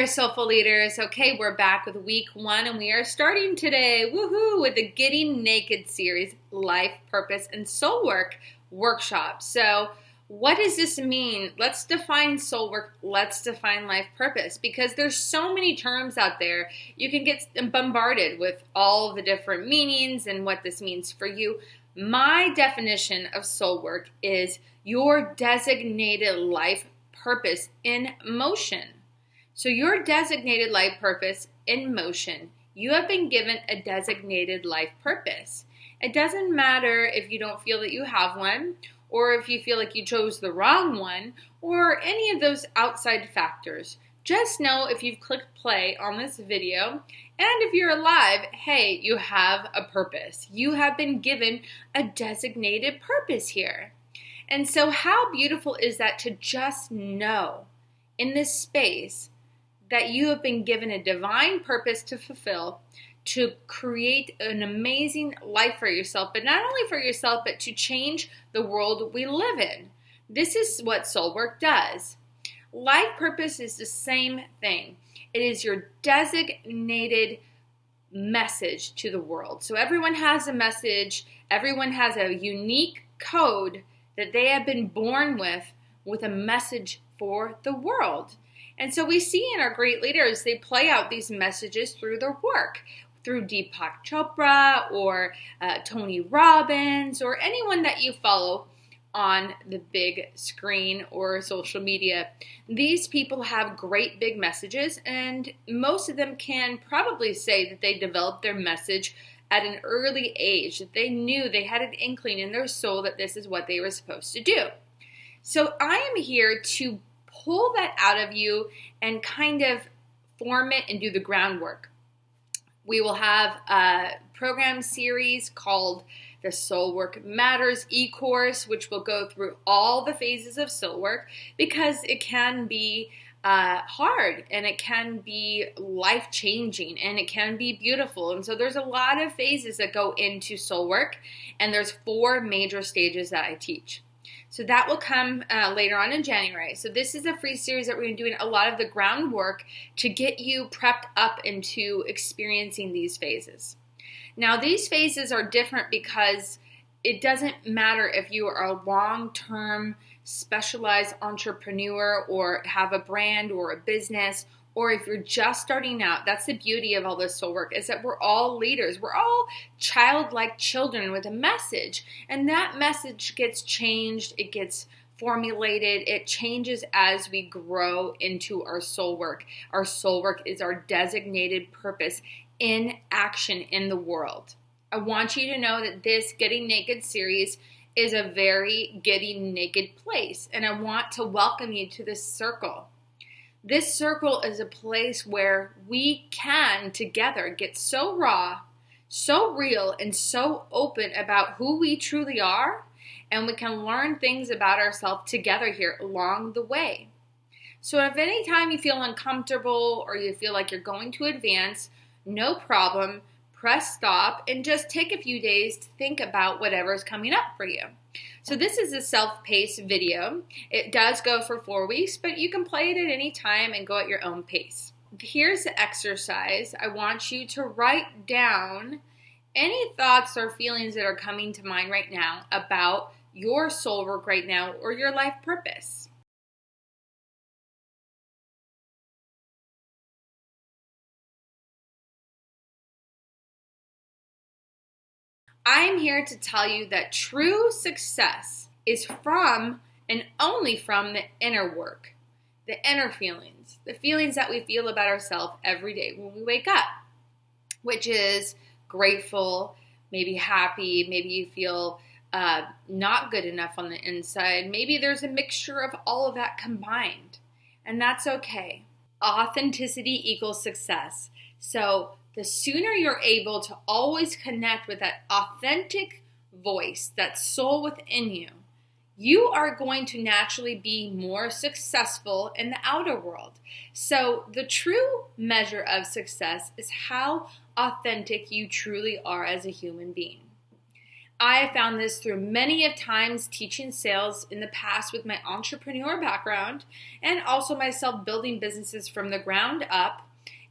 soulful leaders. Okay, we're back with week 1 and we are starting today, woohoo, with the Getting Naked series, Life, Purpose, and Soul Work workshop. So what does this mean? Let's define soul work. Let's define life purpose, because there's so many terms out there. You can get bombarded with all the different meanings and what this means for you. My definition of soul work is your designated life purpose in motion. So your designated life purpose in motion, you have been given a designated life purpose. It doesn't matter if you don't feel that you have one, or if you feel like you chose the wrong one, or any of those outside factors. Just know if you've clicked play on this video, and if you're alive, hey, you have a purpose. You have been given a designated purpose here. And so how beautiful is that to just know in this space that you have been given a divine purpose to fulfill, to create an amazing life for yourself, but not only for yourself, but to change the world we live in. This is what soul work does. Life purpose is the same thing. It is your designated message to the world. So everyone has a message. Everyone has a unique code that they have been born with a message for the world. And so we see in our great leaders, they play out these messages through their work, through Deepak Chopra or Tony Robbins or anyone that you follow on the big screen or social media. These people have great big messages, and most of them can probably say that they developed their message at an early age, that they knew, they had an inkling in their soul that this is what they were supposed to do. So I am here to pull that out of you and kind of form it and do the groundwork. We will have a program series called the Soul Work Matters e-course, which will go through all the phases of soul work, because it can be hard and it can be life-changing and it can be beautiful. And so there's a lot of phases that go into soul work, and there's 4 major stages that I teach. So that will come later on in January. So this is a free series that we're going to be doing a lot of the groundwork to get you prepped up into experiencing these phases. Now, these phases are different because it doesn't matter if you are a long-term specialized entrepreneur or have a brand or a business, or if you're just starting out. That's the beauty of all this soul work, is that we're all leaders. We're all childlike children with a message. And that message gets changed. It gets formulated. It changes as we grow into our soul work. Our soul work is our designated purpose in action in the world. I want you to know that this Getting Naked series is a very getting naked place. And I want to welcome you to this circle. This circle is a place where we can together get so raw, so real, and so open about who we truly are, and we can learn things about ourselves together here along the way. So if any time you feel uncomfortable or you feel like you're going to advance, no problem. Press stop and just take a few days to think about whatever is coming up for you. So this is a self-paced video. It does go for 4 weeks, but you can play it at any time and go at your own pace. Here's the exercise. I want you to write down any thoughts or feelings that are coming to mind right now about your soul work right now or your life purpose. I'm here to tell you that true success is from and only from the inner work, the inner feelings, the feelings that we feel about ourselves every day when we wake up, which is grateful, maybe happy, maybe you feel not good enough on the inside. Maybe there's a mixture of all of that combined, and that's okay. Authenticity equals success. So the sooner you're able to always connect with that authentic voice, that soul within you, you are going to naturally be more successful in the outer world. So the true measure of success is how authentic you truly are as a human being. I have found this through many of times teaching sales in the past with my entrepreneur background and also myself building businesses from the ground up,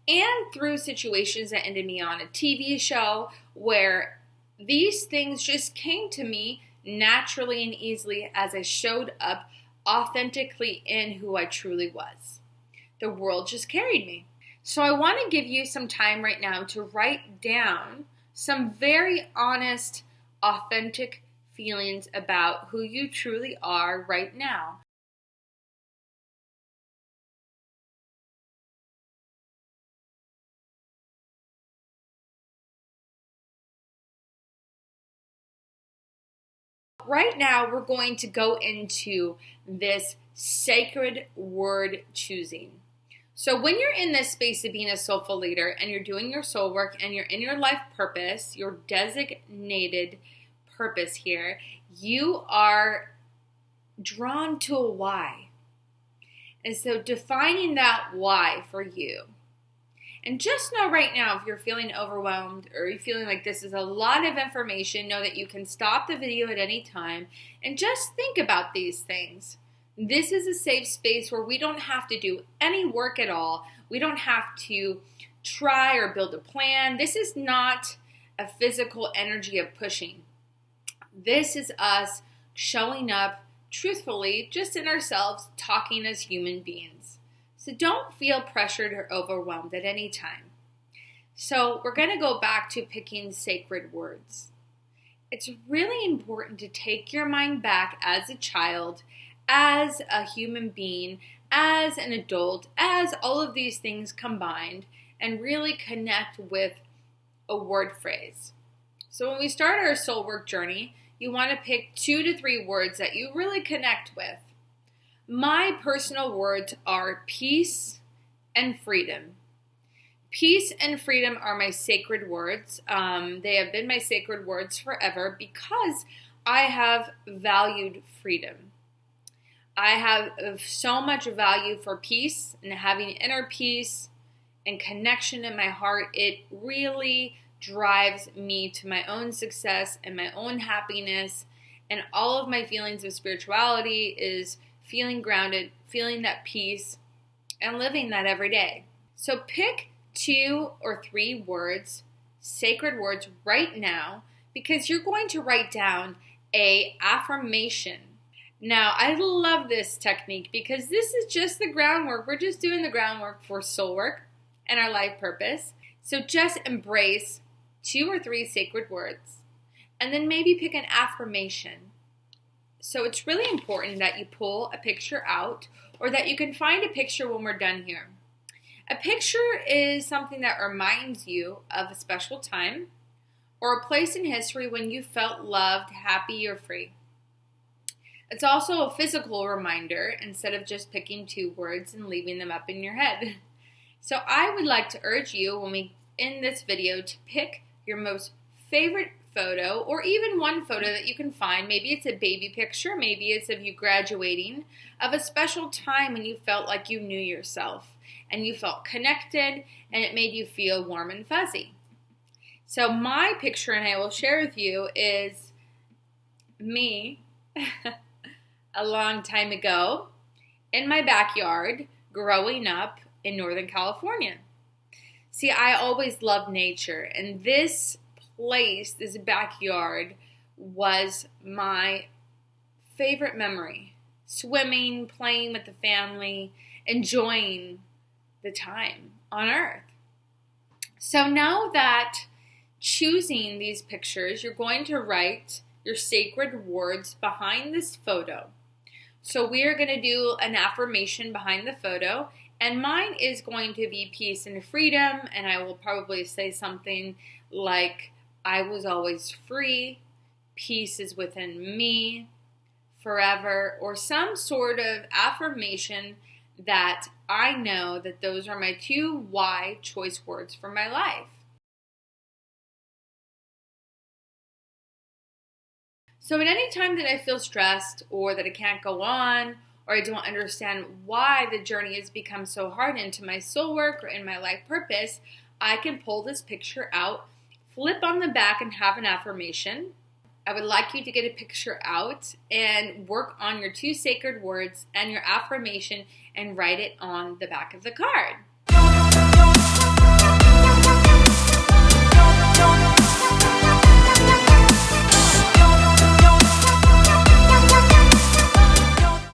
and through situations that ended me on a TV show where these things just came to me naturally and easily as I showed up authentically in who I truly was. The world just carried me. So I want to give you some time right now to write down some very honest, authentic feelings about who you truly are right now. Right now, we're going to go into this sacred word choosing. So when you're in this space of being a soulful leader and you're doing your soul work and you're in your life purpose, your designated purpose here, you are drawn to a why. And so defining that why for you. And just know right now, if you're feeling overwhelmed or you're feeling like this is a lot of information, know that you can stop the video at any time and just think about these things. This is a safe space where we don't have to do any work at all. We don't have to try or build a plan. This is not a physical energy of pushing. This is us showing up truthfully, just in ourselves, talking as human beings. So don't feel pressured or overwhelmed at any time. So we're going to go back to picking sacred words. It's really important to take your mind back as a child, as a human being, as an adult, as all of these things combined, and really connect with a word phrase. So when we start our soul work journey, you want to pick 2 to 3 words that you really connect with. My personal words are peace and freedom. Peace and freedom are my sacred words. They have been my sacred words forever because I have valued freedom. I have so much value for peace and having inner peace and connection in my heart. It really drives me to my own success and my own happiness, and all of my feelings of spirituality is feeling grounded, feeling that peace, and living that every day. So pick 2 or 3 words, sacred words right now, because you're going to write down an affirmation. Now, I love this technique because this is just the groundwork. We're just doing the groundwork for soul work and our life purpose. So just embrace 2 or 3 sacred words, and then maybe pick an affirmation. So it's really important that you pull a picture out, or that you can find a picture when we're done here. A picture is something that reminds you of a special time or a place in history when you felt loved, happy, or free. It's also a physical reminder instead of just picking 2 words and leaving them up in your head. So I would like to urge you when we end this video to pick your most favorite photo, or even one photo that you can find. Maybe it's a baby picture, maybe it's of you graduating, of a special time when you felt like you knew yourself and you felt connected and it made you feel warm and fuzzy. So my picture, and I will share with you, is me a long time ago in my backyard growing up in Northern California. See, I always loved nature, and this place, this backyard, was my favorite memory. Swimming, playing with the family, enjoying the time on Earth. So now that choosing these pictures, you're going to write your sacred words behind this photo. So we are going to do an affirmation behind the photo, and mine is going to be peace and freedom, and I will probably say something like, I was always free, peace is within me, forever, or some sort of affirmation that I know that those are my 2 why choice words for my life. So at any time that I feel stressed or that I can't go on, or I don't understand why the journey has become so hard into my soul work or in my life purpose, I can pull this picture out, flip on the back, and have an affirmation. I would like you to get a picture out and work on your 2 sacred words and your affirmation and write it on the back of the card.